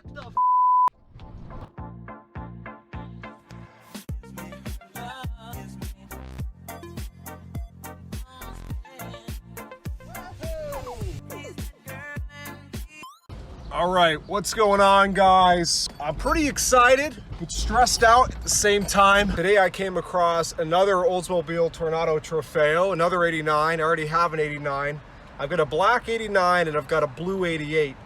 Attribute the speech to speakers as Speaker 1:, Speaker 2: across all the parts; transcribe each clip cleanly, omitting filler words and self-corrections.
Speaker 1: What the f?
Speaker 2: All right, what's going on, guys? I'm pretty excited, but stressed out at the same time. Today I came across another Oldsmobile Toronado Trofeo, another 89. I already have an 89. I've got a black 89 and I've got a blue 88.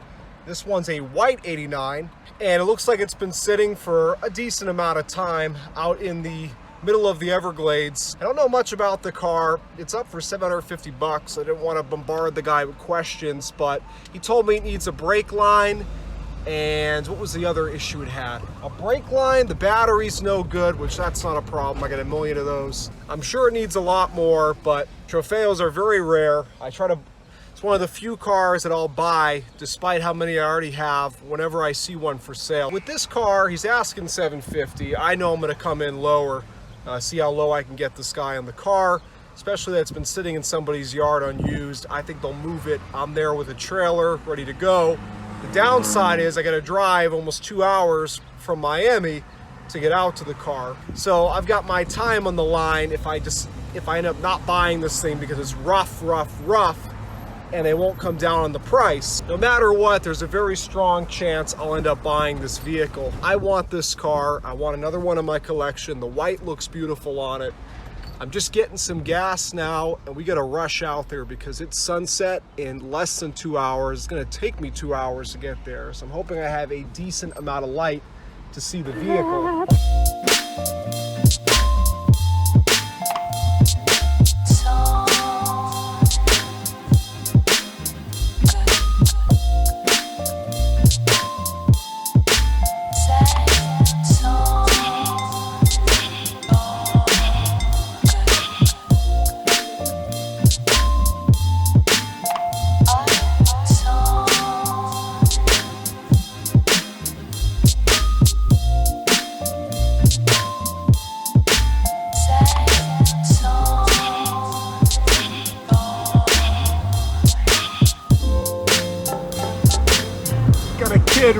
Speaker 2: This one's a white 89, and it looks like it's been sitting for a decent amount of time out in the middle of the Everglades. I don't know much about the car. It's up for 750 bucks. I didn't want to bombard the guy with questions, but he told me it needs a brake line, and what was the other issue it had? A brake line, the battery's no good, which that's not a problem. I got a million of those. I'm sure it needs a lot more, but Trofeos are very rare. It's one of the few cars that I'll buy, despite how many I already have, whenever I see one for sale. With this car, he's asking 750. I know I'm gonna come in lower. See how low I can get this guy on the car, especially that it's been sitting in somebody's yard unused. I think they'll move it. I'm there with a trailer ready to go. The downside is I gotta drive almost 2 hours from Miami to get out to the car. So I've got my time on the line if I end up not buying this thing because it's rough, and they won't come down on the price. No matter what, there's a very strong chance I'll end up buying this vehicle. I want this car. I want another one in my collection. The white looks beautiful on it. I'm just getting some gas now, and we gotta rush out there because it's sunset in less than 2 hours. It's gonna take me 2 hours to get there. So I'm hoping I have a decent amount of light to see the vehicle.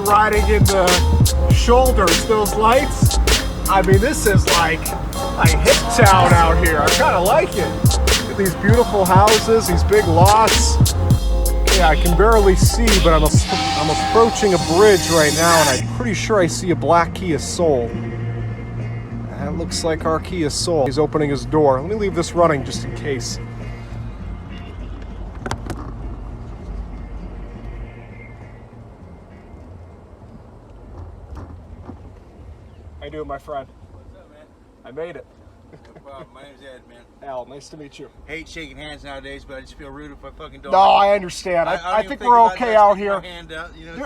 Speaker 2: Riding in the shoulders, those lights. I mean, this is like hip town out here. I kind of like it. Look at these beautiful houses, these big lots. Yeah, I can barely see, but I'm approaching a bridge right now, and I'm pretty sure I see a black Kia Soul. That looks like our Kia Soul. He's opening his door. Let me leave this running just in case. How you doing, my friend?
Speaker 3: What's up, man?
Speaker 2: I made it.
Speaker 3: No problem. My name's Ed, man.
Speaker 2: Al, nice to meet you.
Speaker 3: I hate shaking hands nowadays, but I just feel rude if I fucking don't.
Speaker 2: No, I understand. I think we're okay out here.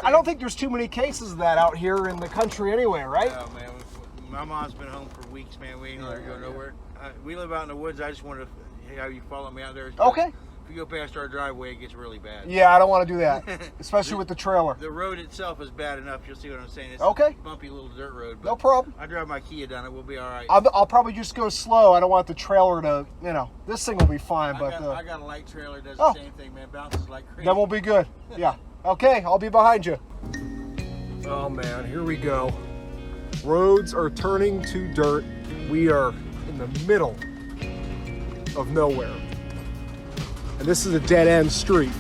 Speaker 2: I don't think there's too many cases of that out here in the country anyway, right?
Speaker 3: No, man. My mom's been home for weeks, man. We ain't let her go nowhere. We live out in the woods. I just wanted to have you follow me out there.
Speaker 2: Okay.
Speaker 3: If you go past our driveway, it gets really bad.
Speaker 2: Yeah, I don't want to do that, especially with the trailer.
Speaker 3: The road itself is bad enough. You'll see what I'm saying. It's
Speaker 2: okay.
Speaker 3: A bumpy little dirt road.
Speaker 2: No problem.
Speaker 3: I drive my Kia down it. We'll be all right.
Speaker 2: I'll probably just go slow. I don't want the trailer to, this thing will be fine.
Speaker 3: I got a light trailer. Does the same thing, man. Bounces like crazy.
Speaker 2: That will be good. Yeah. Okay, I'll be behind you. Oh, man, here we go. Roads are turning to dirt. We are in the middle of nowhere. And this is a dead-end street.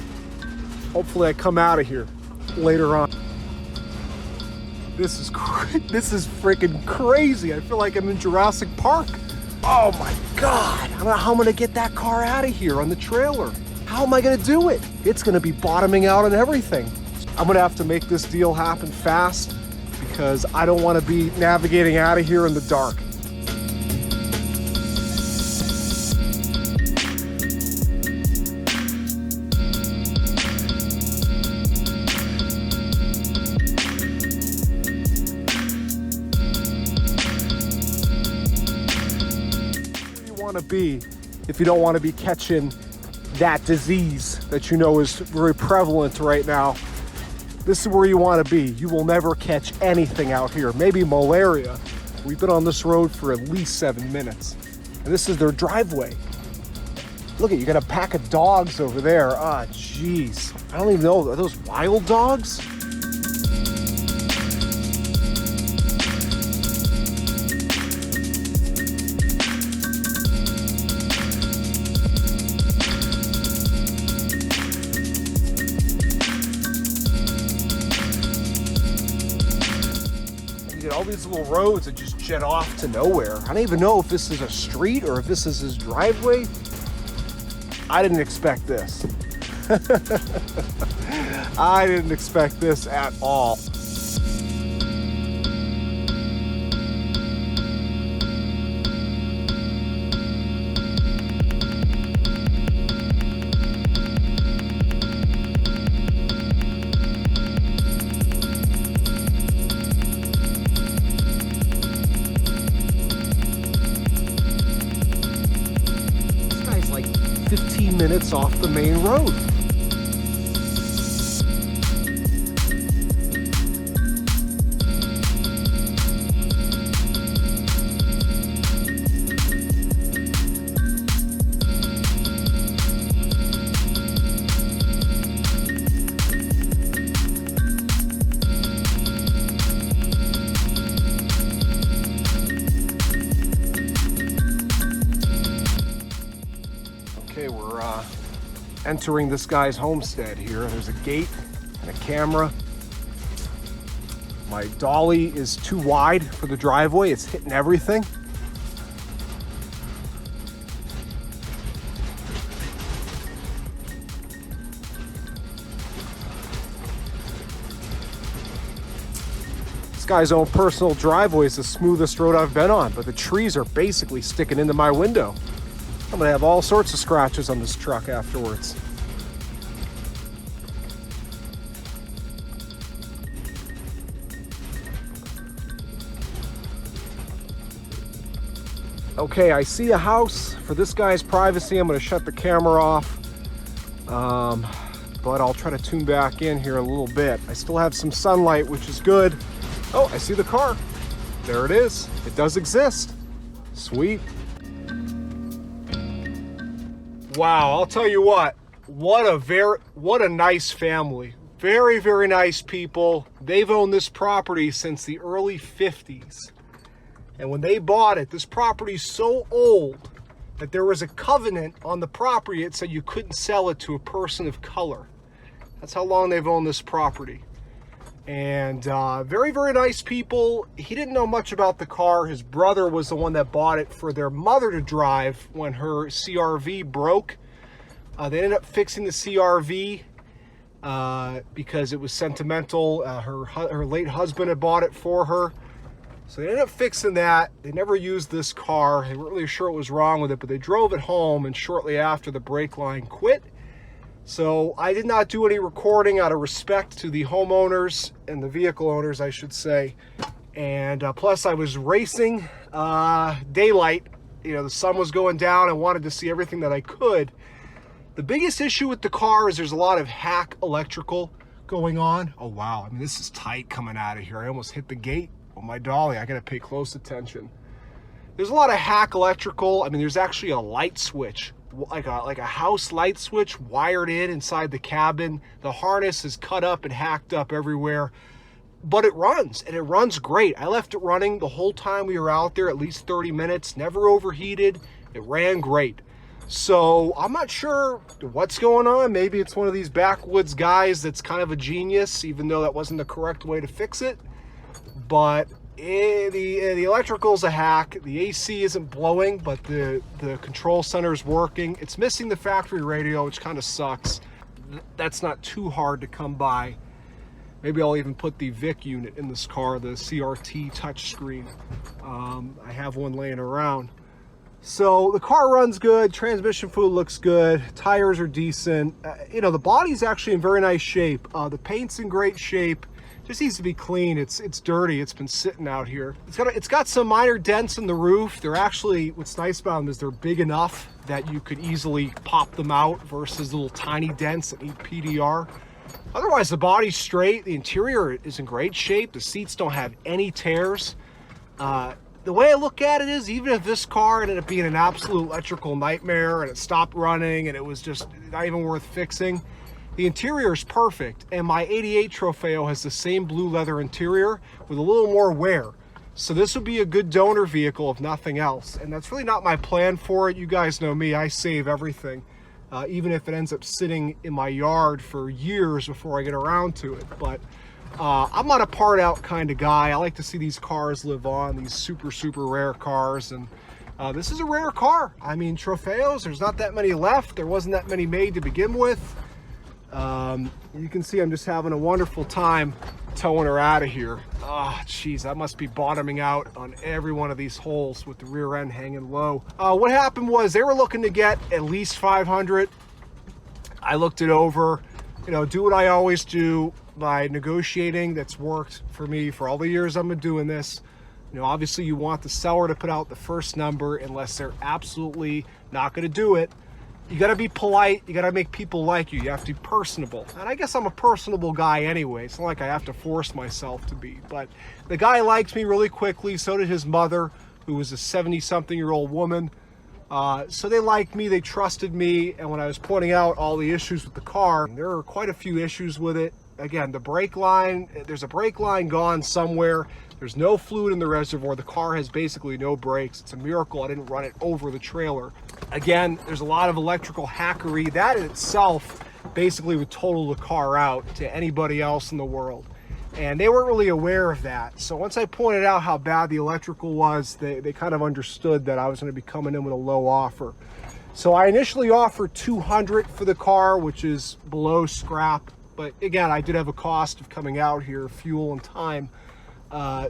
Speaker 2: Hopefully I come out of here later on. This is freaking crazy. I feel like I'm in Jurassic Park. Oh my God. I don't know how I'm gonna get that car out of here on the trailer. How am I gonna do it? It's gonna be bottoming out and everything. I'm gonna have to make this deal happen fast because I don't wanna be navigating out of here in the dark. To be if you don't want to be catching that disease that you know is very prevalent right now. This is where you want to be. You will never catch anything out here. Maybe malaria. We've been on this road for at least 7 minutes, and this is their driveway. Look, you got a pack of dogs over there. Ah, jeez. I don't even know, are those wild dogs? expected. All these little roads that just jet off to nowhere. I don't even know if this is a street or if this is his driveway. I didn't expect this. I didn't expect this at all. This guy's like 15 minutes off the main road. Okay, we're entering this guy's homestead here. There's a gate and a camera. My dolly is too wide for the driveway. It's hitting everything. This guy's own personal driveway is the smoothest road I've been on, but the trees are basically sticking into my window. I'm gonna have all sorts of scratches on this truck afterwards. Okay, I see a house. For this guy's privacy, I'm gonna shut the camera off. But I'll try to tune back in here a little bit. I still have some sunlight, which is good. Oh, I see the car. There it is. It does exist. Sweet. Wow, I'll tell you what a nice family. Very, very nice people. They've owned this property since the early 50s. And when they bought it, this property's so old that there was a covenant on the property that said you couldn't sell it to a person of color. That's how long they've owned this property. And very, very nice people. He didn't know much about the car. His brother was the one that bought it for their mother to drive when her CRV broke. They ended up fixing the CRV because it was sentimental. Her late husband had bought it for her. So they ended up fixing that. They never used this car. They weren't really sure what was wrong with it, but they drove it home, and shortly after, the brake line quit. So I did not do any recording out of respect to the homeowners and the vehicle owners, I should say. And plus I was racing daylight. You know, the sun was going down. I wanted to see everything that I could. The biggest issue with the car is there's a lot of hack electrical going on. Oh, wow. I mean, this is tight coming out of here. I almost hit the gate. Oh, my dolly, I got to pay close attention. There's a lot of hack electrical. I mean, there's actually a light switch, like a house light switch wired inside the cabin. The harness is cut up and hacked up everywhere, but it runs, and it runs great. I left it running the whole time we were out there, at least 30 minutes, never overheated. It ran great. So I'm not sure what's going on. Maybe it's one of these backwoods guys that's kind of a genius, even though that wasn't the correct way to fix it. But the electrical's a hack. The AC isn't blowing, but the control center is working. It's missing the factory radio, which kind of sucks. That's not too hard to come by. Maybe I'll even put the VIC unit in this car, the CRT touchscreen. I have one laying around. So the car runs good, transmission fluid looks good, tires are decent. You know, the body's actually in very nice shape. The paint's in great shape. Just needs to be clean. It's dirty. It's been sitting out here. It's got some minor dents in the roof. They're actually, what's nice about them is they're big enough that you could easily pop them out versus little tiny dents that need PDR. Otherwise, the body's straight. The interior is in great shape. The seats don't have any tears. The way I look at it is, even if this car ended up being an absolute electrical nightmare and it stopped running and it was just not even worth fixing, the interior is perfect. And my 88 Trofeo has the same blue leather interior with a little more wear. So this would be a good donor vehicle if nothing else. And that's really not my plan for it. You guys know me, I save everything. Even if it ends up sitting in my yard for years before I get around to it. But I'm not a part out kind of guy. I like to see these cars live on, these super, super rare cars. And this is a rare car. I mean, Trofeos, there's not that many left. There wasn't that many made to begin with. You can see I'm just having a wonderful time towing her out of here. Oh, geez, that must be bottoming out on every one of these holes with the rear end hanging low. What happened was they were looking to get at least 500. I looked it over, you know, do what I always do by negotiating. That's worked for me for all the years I've been doing this. You know, obviously you want the seller to put out the first number unless they're absolutely not going to do it. You got to be polite. You got to make people like you. You have to be personable. And I guess I'm a personable guy anyway. It's not like I have to force myself to be. But the guy likes me really quickly. So did his mother, who was a 70-something-year-old woman. So they liked me. They trusted me. And when I was pointing out all the issues with the car, there are quite a few issues with it. Again, the brake line, there's a brake line gone somewhere. There's no fluid in the reservoir. The car has basically no brakes. It's a miracle I didn't run it over the trailer. Again, there's a lot of electrical hackery. That in itself basically would total the car out to anybody else in the world. And they weren't really aware of that. So once I pointed out how bad the electrical was, they kind of understood that I was going to be coming in with a low offer. So I initially offered $200 for the car, which is below scrap. But again, I did have a cost of coming out here, fuel and time.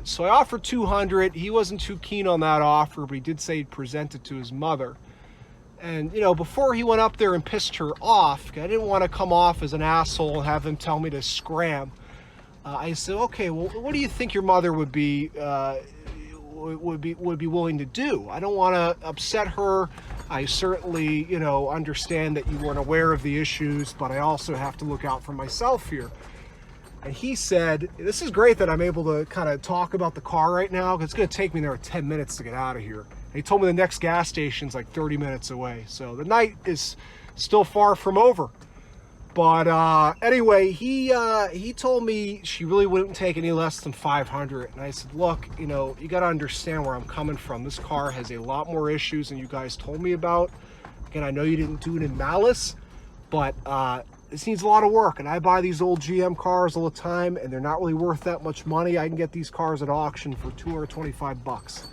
Speaker 2: So I offered $200. He wasn't too keen on that offer, but he did say he'd present it to his mother. And, you know, before he went up there and pissed her off, I didn't want to come off as an asshole and have him tell me to scram. I said, okay, well, what do you think your mother would be willing to do? I don't want to upset her. I certainly, you know, understand that you weren't aware of the issues, but I also have to look out for myself here. And he said, this is great that I'm able to kind of talk about the car right now, because it's going to take me there 10 minutes to get out of here. And he told me the next gas station's like 30 minutes away. So the night is still far from over. But anyway, he told me she really wouldn't take any less than 500. And I said, look, you know, you got to understand where I'm coming from. This car has a lot more issues than you guys told me about. Again, I know you didn't do it in malice, but this needs a lot of work. And I buy these old GM cars all the time, and they're not really worth that much money. I can get these cars at auction for $225.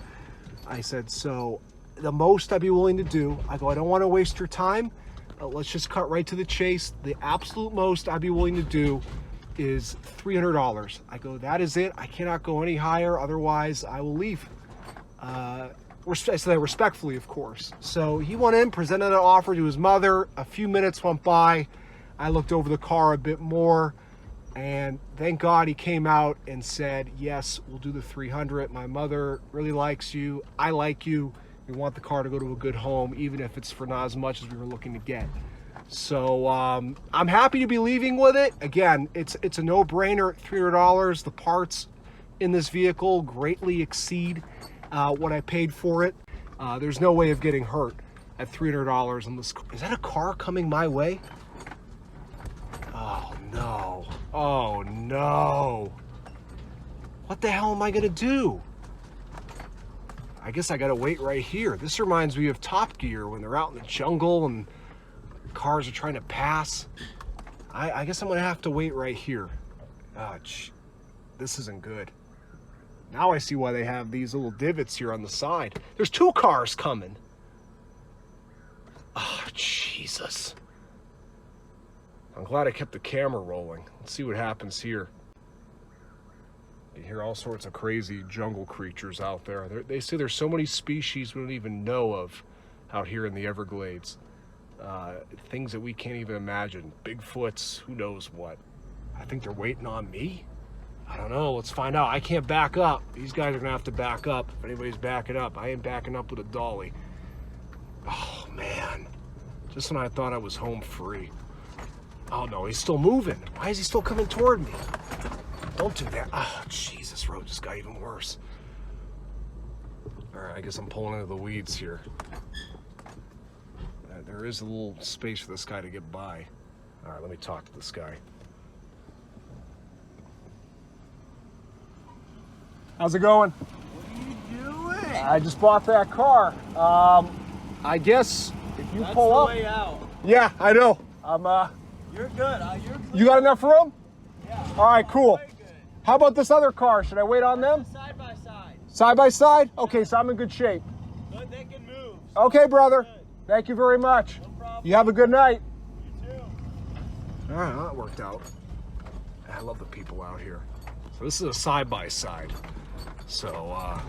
Speaker 2: I said, so the most I'd be willing to do, I go, I don't want to waste your time. Let's just cut right to the chase. The absolute most I'd be willing to do is $300. I go, that is it. I cannot go any higher. Otherwise, I will leave. I said that respectfully, of course. So he went in, presented an offer to his mother. A few minutes went by. I looked over the car a bit more. And thank God he came out and said, yes, we'll do the 300. My mother really likes you. I like you. We want the car to go to a good home, even if it's for not as much as we were looking to get. So I'm happy to be leaving with it. Again, it's a no-brainer at $300. The parts in this vehicle greatly exceed what I paid for it. There's no way of getting hurt at $300 on this. Is that a car coming my way? Oh no. Oh no. What the hell am I gonna do? I guess I gotta wait right here. This reminds me of Top Gear when they're out in the jungle and cars are trying to pass. I guess I'm gonna have to wait right here. This isn't good. Now I see why they have these little divots here on the side. There's two cars coming. Oh, Jesus. I'm glad I kept the camera rolling. Let's see what happens here. You hear all sorts of crazy jungle creatures out there. They say there's so many species we don't even know of out here in the Everglades. Things that we can't even imagine. Bigfoots, who knows what. I think they're waiting on me. I don't know, let's find out. I can't back up. These guys are gonna have to back up if anybody's backing up. I ain't backing up with a dolly. Oh man, just when I thought I was home free. Oh no, he's still moving. Why is he still coming toward me? Don't do that. Oh, Jesus, road just got even worse. All right, I guess I'm pulling into the weeds here. There is a little space for this guy to get by. All right, let me talk to this guy. How's it going?
Speaker 3: What are you doing?
Speaker 2: I just bought that car. I guess if you pull up.
Speaker 3: That's the way out.
Speaker 2: Yeah, I know.
Speaker 3: You're good. You're
Speaker 2: You got enough room?
Speaker 3: Yeah.
Speaker 2: All right, cool.
Speaker 3: Very good.
Speaker 2: How about this other car? Should I wait on them?
Speaker 1: Side by side.
Speaker 2: Side by side? Okay, so I'm in good shape.
Speaker 1: Good, they can move. So
Speaker 2: Okay, brother.
Speaker 1: good.
Speaker 2: Thank you very much.
Speaker 1: No problem.
Speaker 2: You have a good night.
Speaker 1: You too.
Speaker 2: All right, well, that worked out. I love the people out here. So this is a side-by-side. So,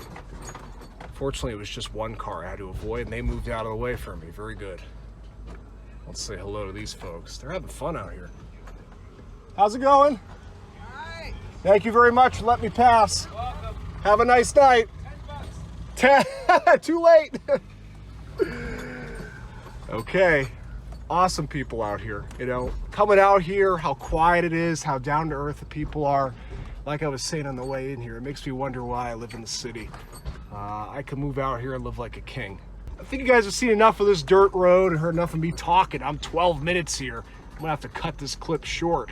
Speaker 2: fortunately, it was just one car I had to avoid, and they moved out of the way for me. Very good. Let's say hello to these folks. They're having fun out here. How's it going?
Speaker 1: All right.
Speaker 2: Thank you very much for letting me pass.
Speaker 1: You're welcome.
Speaker 2: Have a nice night.
Speaker 1: $10.
Speaker 2: Too late. Okay. Awesome people out here. You know, coming out here, how quiet it is, how down to earth the people are. Like I was saying on the way in here, it makes me wonder why I live in the city. I could move out here and live like a king. I think you guys have seen enough of this dirt road and heard enough of me talking. I'm 12 minutes here. I'm gonna have to cut this clip short.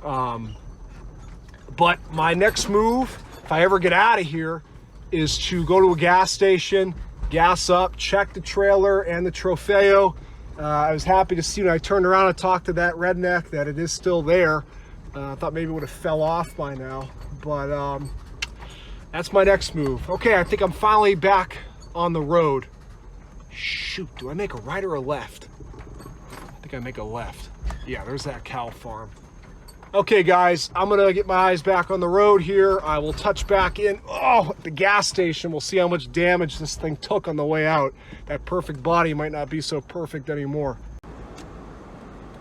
Speaker 2: But my next move, if I ever get out of here, is to go to a gas station, gas up, check the trailer and the Trofeo. I was happy to see when I turned around and talked to that redneck that it is still there. I thought maybe it would have fell off by now, but that's my next move. Okay, I think I'm finally back on the road. Shoot, do I make a right or a left? I think I make a left. Yeah, there's that cow farm. Okay, guys, I'm gonna get my eyes back on the road here. I will touch back in, at the gas station. We'll see how much damage this thing took on the way out. That perfect body might not be so perfect anymore.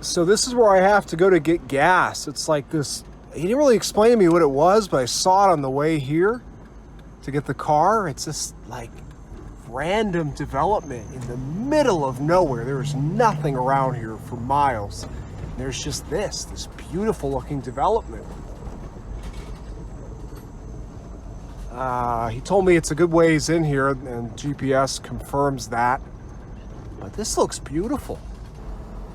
Speaker 2: So this is where I have to go to get gas. It's like this, he didn't really explain to me what it was, but I saw it on the way here to get the car. It's just like random development in the middle of nowhere. There's nothing around here for miles. There's just this beautiful looking development. He told me it's a good ways in here, and GPS confirms that. But this looks beautiful.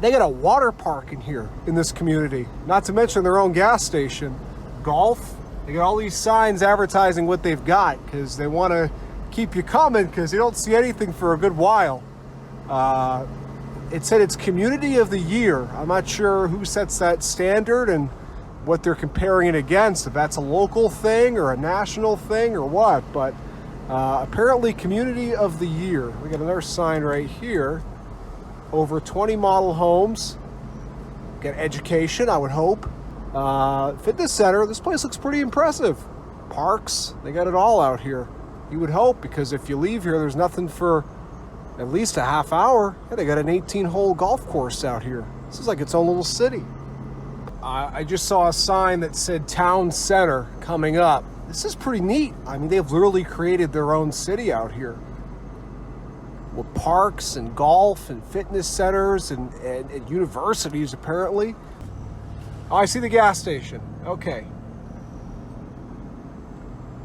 Speaker 2: They got a water park in here in this community, not to mention their own gas station. Golf. They got all these signs advertising what they've got because they want to keep you coming because you don't see anything for a good while. It said it's Community of the Year. I'm not sure who sets that standard and what they're comparing it against, if that's a local thing or a national thing or what, but apparently Community of the Year. We got another sign right here. Over 20 model homes. Get education, I would hope. Fitness center. This place looks pretty impressive. Parks, they got it all out here. You would hope, because if you leave here, there's nothing for at least a half hour. Yeah, they got an 18-hole golf course out here. This is like its own little city. I just saw a sign that said Town Center coming up. This is pretty neat. I mean, they've literally created their own city out here with parks and golf and fitness centers and universities, apparently. Oh, I see the gas station. Okay.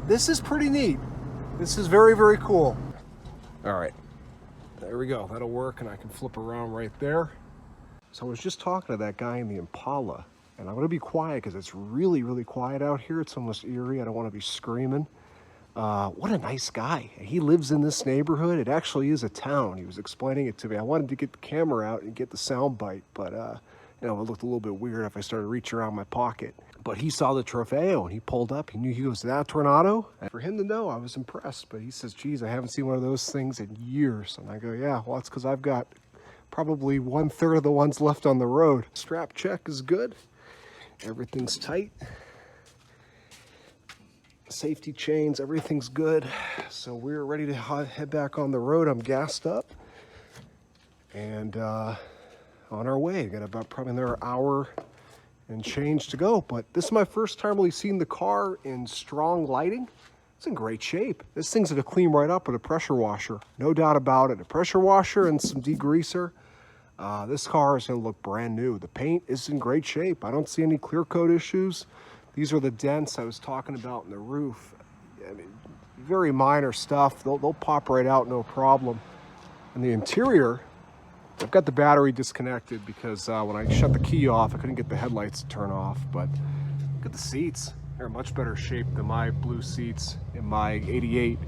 Speaker 2: This is pretty neat. This is very, very cool. All right. There we go. That'll work, and I can flip around right there. So I was just talking to that guy in the Impala, and I'm going to be quiet because it's really, really quiet out here. It's almost eerie. I don't want to be screaming. What a nice guy. He lives in this neighborhood. It actually is a town. He was explaining it to me. I wanted to get the camera out and get the sound bite, but you know, it looked a little bit weird if I started reaching around my pocket. But he saw the Trofeo and he pulled up. He knew he was that Toronado. And for him to know, I was impressed. But he says, geez, I haven't seen one of those things in years. And I go, yeah, well, that's because I've got probably 1/3 of the ones left on the road. Strap check is good. Everything's tight. Safety chains, everything's good. So we're ready to head back on the road. I'm gassed up and on our way. Got about probably another hour and change to go, but this is my first time really seeing the car in strong lighting. It's in great shape. This thing's gonna clean right up with a pressure washer, no doubt about it. A pressure washer and some degreaser. This car is gonna look brand new. The paint is in great shape. I don't see any clear coat issues. These are the dents I was talking about in the roof. I mean, very minor stuff. They'll pop right out, no problem. And the interior, I've got the battery disconnected because when I shut the key off, I couldn't get the headlights to turn off. But look at the seats. They're in much better shape than my blue seats in my 88.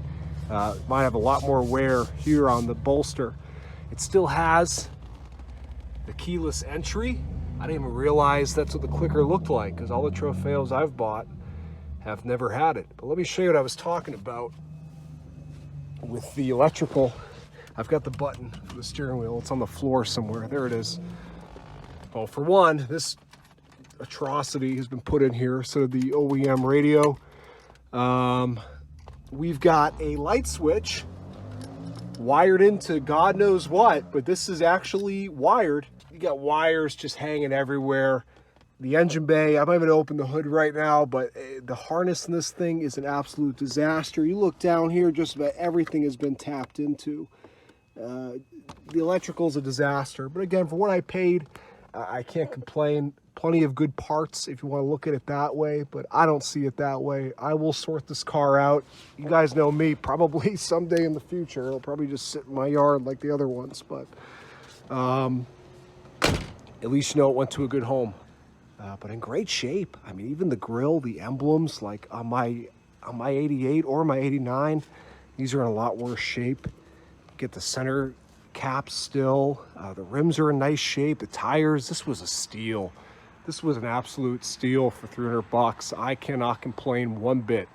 Speaker 2: Mine have a lot more wear here on the bolster. It still has the keyless entry. I didn't even realize that's what the clicker looked like because all the Trofeos I've bought have never had it. But let me show you what I was talking about with the electrical. I've got the button for the steering wheel. It's on the floor somewhere. There it is. Well, for one, this atrocity has been put in here. So the OEM radio. We've got a light switch wired into God knows what, but this is actually wired. You got wires just hanging everywhere. The engine bay, I'm not even gonna open the hood right now, but the harness in this thing is an absolute disaster. You look down here, just about everything has been tapped into. The electrical is a disaster, but again, for what I paid, I can't complain. Plenty of good parts if you want to look at it that way, but I don't see it that way. I will sort this car out. You guys know me, probably someday in the future. It'll probably just sit in my yard like the other ones, but at least you know it went to a good home. But in great shape. I mean, even the grille, the emblems, like on my 88 or my 89, these are in a lot worse shape. Get the center caps still. The rims are in nice shape. The tires, this was a steal. This was an absolute steal for 300 bucks. I cannot complain one bit.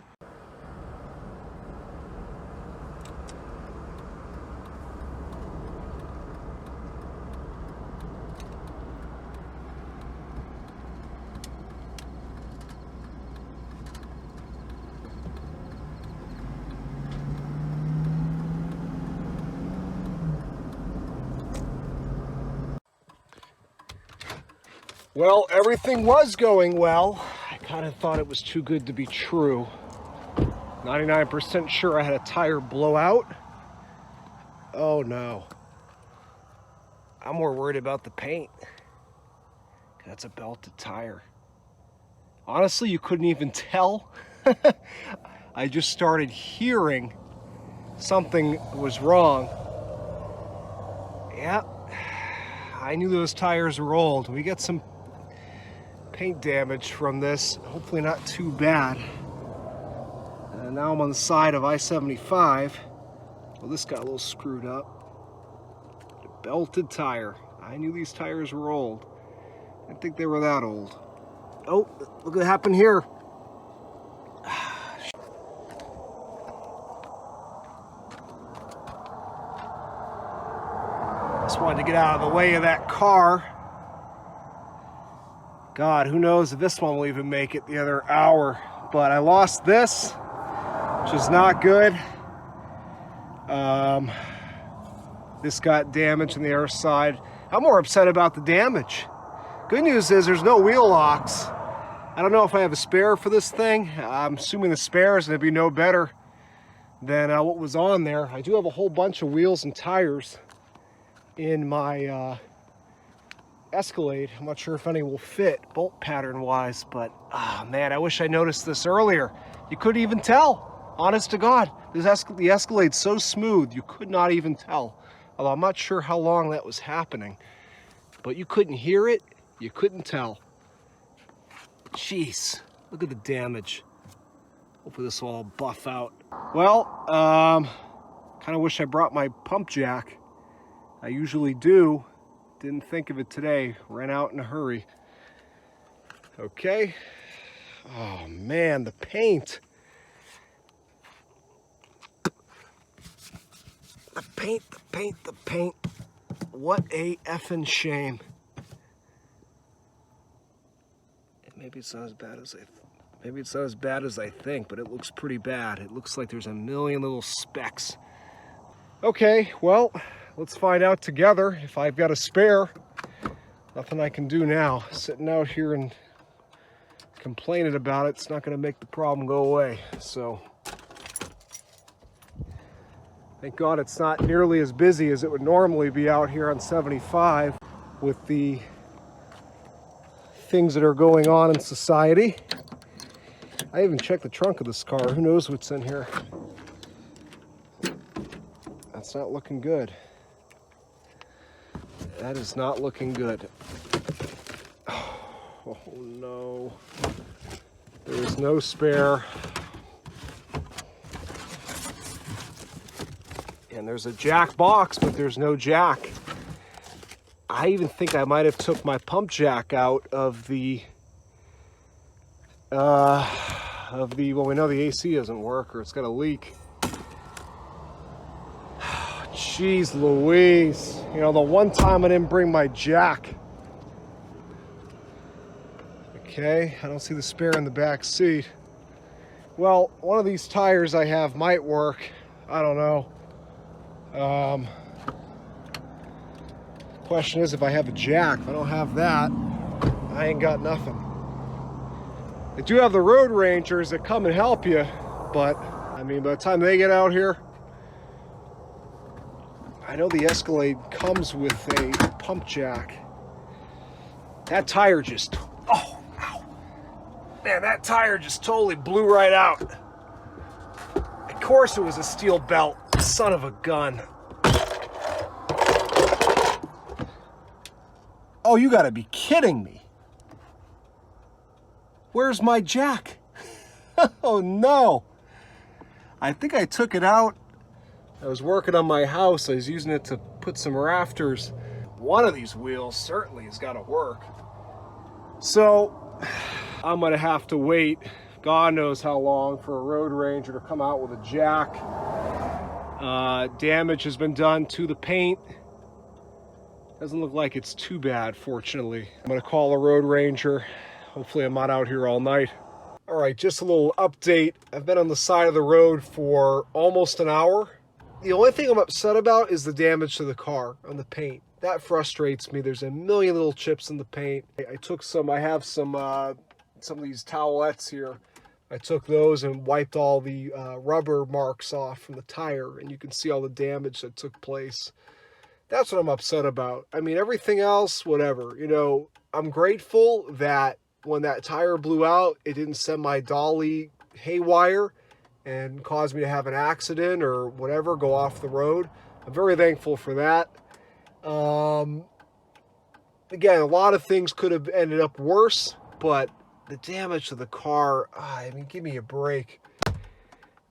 Speaker 2: Well, everything was going well. I kind of thought it was too good to be true. 99% sure I had a tire blowout. Oh no. I'm more worried about the paint. That's a belted tire. Honestly, you couldn't even tell. I just started hearing something was wrong. Yeah, I knew those tires were old. We got some paint damage from this, hopefully not too bad. And now I'm on the side of I-75. Well, this got a little screwed up. The belted tire. I knew these tires were old. I didn't think they were that old. Oh, look what happened here. Just wanted to get out of the way of that car. God, who knows if this one will even make it the other hour. But I lost this, which is not good. This got damaged on the air side. I'm more upset about the damage. Good news is there's no wheel locks. I don't know if I have a spare for this thing. I'm assuming the spare is going to be no better than what was on there. I do have a whole bunch of wheels and tires in my Escalade. I'm not sure if any will fit bolt pattern wise, but man, I wish I noticed this earlier. You couldn't even tell, honest to God. The Escalade's so smooth, you could not even tell. Although I'm not sure how long that was happening, but you couldn't hear it, you couldn't tell. Jeez, look at the damage. Hopefully this will all buff out. Well, kind of wish I brought my pump jack. I usually do. Didn't think of it today. Ran out in a hurry. Okay. Oh man, the paint. The paint. What a effing shame. Maybe it's not as bad as I think, but it looks pretty bad. It looks like there's a million little specks. Okay, well, let's find out together if I've got a spare. Nothing I can do now. Sitting out here and complaining about it's not going to make the problem go away. So, thank God it's not nearly as busy as it would normally be out here on 75 with the things that are going on in society. I even checked the trunk of this car. Who knows what's in here? That's not looking good. That is not looking good. Oh no. There is no spare. And there's a jack box, but there's no jack. I even think I might have took my pump jack out of the of the, well, we know the AC doesn't work or it's got a leak. Jeez Louise. You know, the one time I didn't bring my jack. Okay, I don't see the spare in the back seat. Well, one of these tires I have might work. I don't know. Question is if I have a jack. If I don't have that, I ain't got nothing. They do have the Road Rangers that come and help you, but I mean, by the time they get out here, I know the Escalade comes with a pump jack. That tire just, oh, ow. Man, that tire just totally blew right out. Of course it was a steel belt, son of a gun. Oh, you gotta be kidding me. Where's my jack? Oh no. I think I took it out. I was working on my house. I was using it to put some rafters. One of these wheels certainly has got to work. So I'm gonna have to wait, God knows how long, for a Road Ranger to come out with a jack. Damage has been done to the paint. Doesn't look like it's too bad, fortunately. I'm gonna call a Road Ranger. Hopefully I'm not out here all night. All right, just a little update. I've been on the side of the road for almost an hour. The only thing I'm upset about is the damage to the car on the paint. That frustrates me. There's a million little chips in the paint. I have some of these towelettes here. I took those and wiped all the rubber marks off from the tire, and you can see all the damage that took place. That's what I'm upset about. I mean, everything else, whatever. You know, I'm grateful that when that tire blew out, it didn't send my dolly haywire and cause me to have an accident or whatever, go off the road. I'm very thankful for that. Again, a lot of things could have ended up worse, but the damage to the car, I mean, give me a break.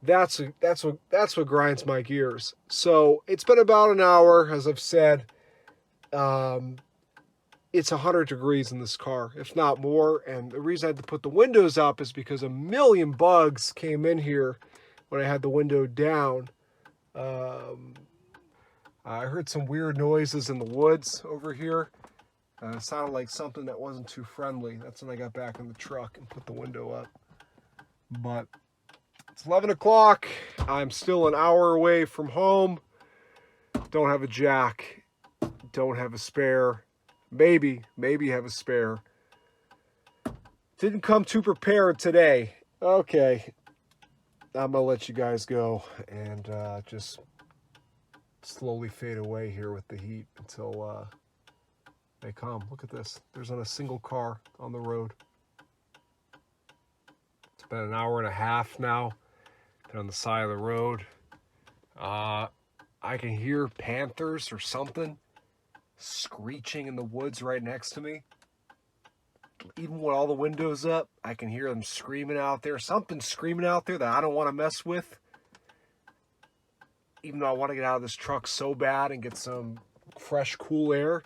Speaker 2: That's what grinds my gears. So it's been about an hour, as I've said. It's 100 degrees in this car, if not more. And the reason I had to put the windows up is because a million bugs came in here when I had the window down. I heard some weird noises in the woods over here. It sounded like something that wasn't too friendly. That's when I got back in the truck and put the window up. But it's 11 o'clock. I'm still an hour away from home. Don't have a jack. Don't have a spare. Maybe have a spare. Didn't come too prepared today. Okay. I'm gonna let you guys go and just slowly fade away here with the heat until they come. Look at this. There's not a single car on the road. It's been an hour and a half now. Been on the side of the road. I can hear panthers or something screeching in the woods right next to me. Even with all the windows up, I can hear them screaming out there. Something's screaming out there that I don't want to mess with. Even though I want to get out of this truck so bad and get some fresh, cool air.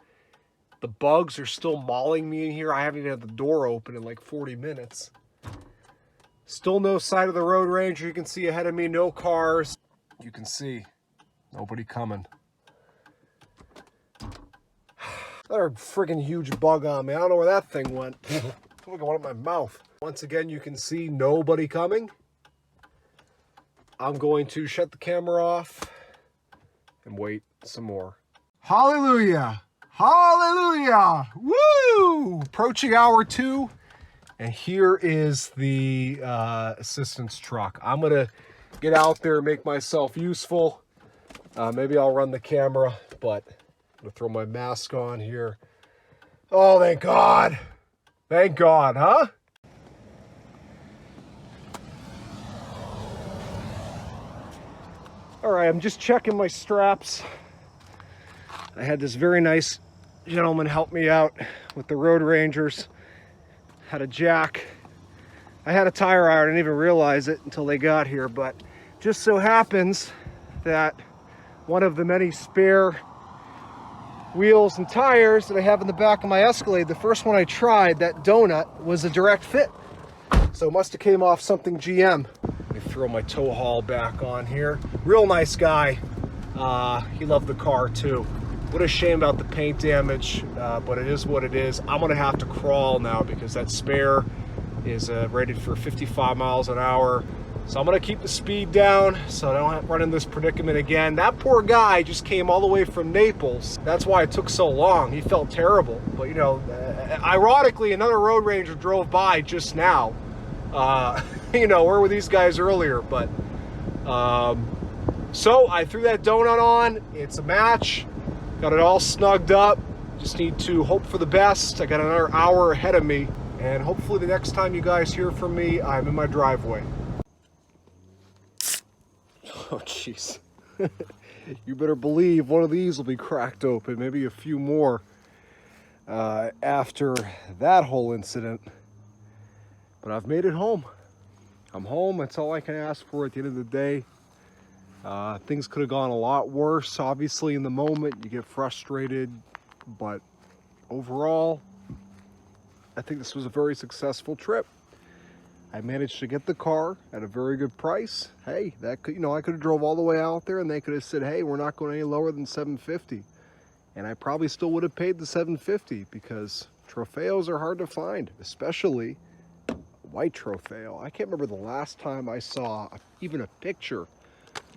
Speaker 2: The bugs are still mauling me in here. I haven't even had the door open in like 40 minutes. Still no side of the Road Ranger. You can see ahead of me, no cars. You can see nobody coming. Another friggin' huge bug on me. I don't know where that thing went. I feel like I went in my mouth. Once again, you can see nobody coming. I'm going to shut the camera off and wait some more. Hallelujah! Hallelujah! Woo! Approaching hour 2, and here is the assistance truck. I'm gonna get out there and make myself useful. Maybe I'll run the camera, but I'm gonna throw my mask on here. Oh, thank God. Thank God, huh? All right, I'm just checking my straps. I had this very nice gentleman help me out with the Road Rangers. Had a jack. I had a tire iron, I didn't even realize it until they got here, but just so happens that one of the many spare wheels and tires that I have in the back of my Escalade, the first one I tried, that donut, was a direct fit. So it must have came off something GM. Let me throw my tow haul back on here. Real nice guy. He loved the car too. What a shame about the paint damage, but it is what it is. I'm gonna have to crawl now because that spare is rated for 55 miles an hour. So I'm gonna keep the speed down so I don't have to run in this predicament again. That poor guy just came all the way from Naples. That's why it took so long. He felt terrible. But you know, ironically, another road ranger drove by just now. You know, where were these guys earlier? But so I threw that donut on. It's a match. Got it all snugged up. Just need to hope for the best. I got another hour ahead of me. And hopefully the next time you guys hear from me, I'm in my driveway. Oh, jeez. You better believe one of these will be cracked open, maybe a few more after that whole incident. But I've made it home. I'm home. That's all I can ask for at the end of the day. Things could have gone a lot worse. Obviously, in the moment, you get frustrated. But overall, I think this was a very successful trip. I managed to get the car at a very good price. Hey, that could, you know, I could have drove all the way out there and they could have said, hey, we're not going any lower than $750. And I probably still would have paid the $750 because Trofeos are hard to find, especially white Trofeo. I can't remember the last time I saw even a picture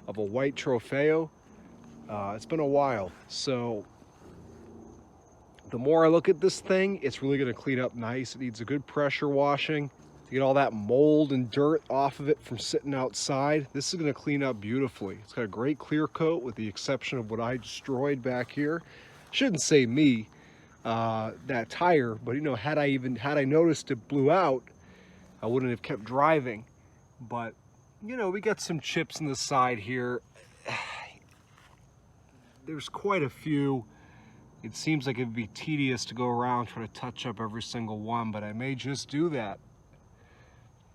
Speaker 2: of a white Trofeo. It's been a while. So the more I look at this thing, it's really going to clean up nice. It needs a good pressure washing to get all that mold and dirt off of it from sitting outside. This is going to clean up beautifully. It's got a great clear coat with the exception of what I destroyed back here. Shouldn't say me, that tire, but you know, had I noticed it blew out, I wouldn't have kept driving. But you know, we got some chips in the side here. There's quite a few. It seems like it'd be tedious to go around trying to touch up every single one, but I may just do that.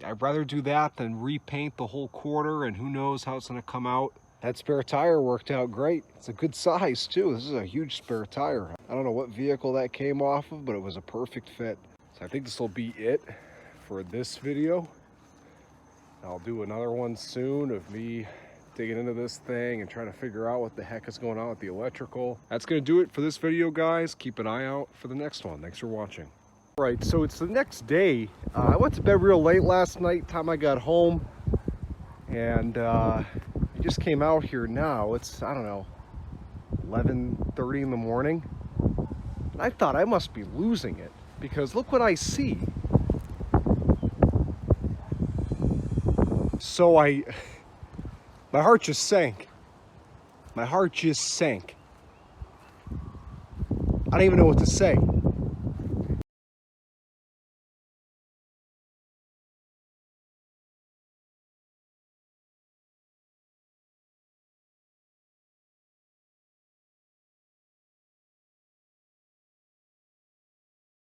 Speaker 2: I'd rather do that than repaint the whole quarter, and who knows how it's going to come out. That spare tire worked out great. It's a good size too. This is a huge spare tire. I don't know what vehicle that came off of, but it was a perfect fit. So I think this will be it for this video. I'll do another one soon of me digging into this thing and trying to figure out what the heck is going on with the electrical. That's going to do it for this video, guys. Keep an eye out for the next one. Thanks for watching. All right, so it's the next day. I went to bed real late last night, time I got home, and I just came out here now. It's, I don't know, 11:30 in the morning. And I thought I must be losing it because look what I see. So my heart just sank. My heart just sank. I don't even know what to say.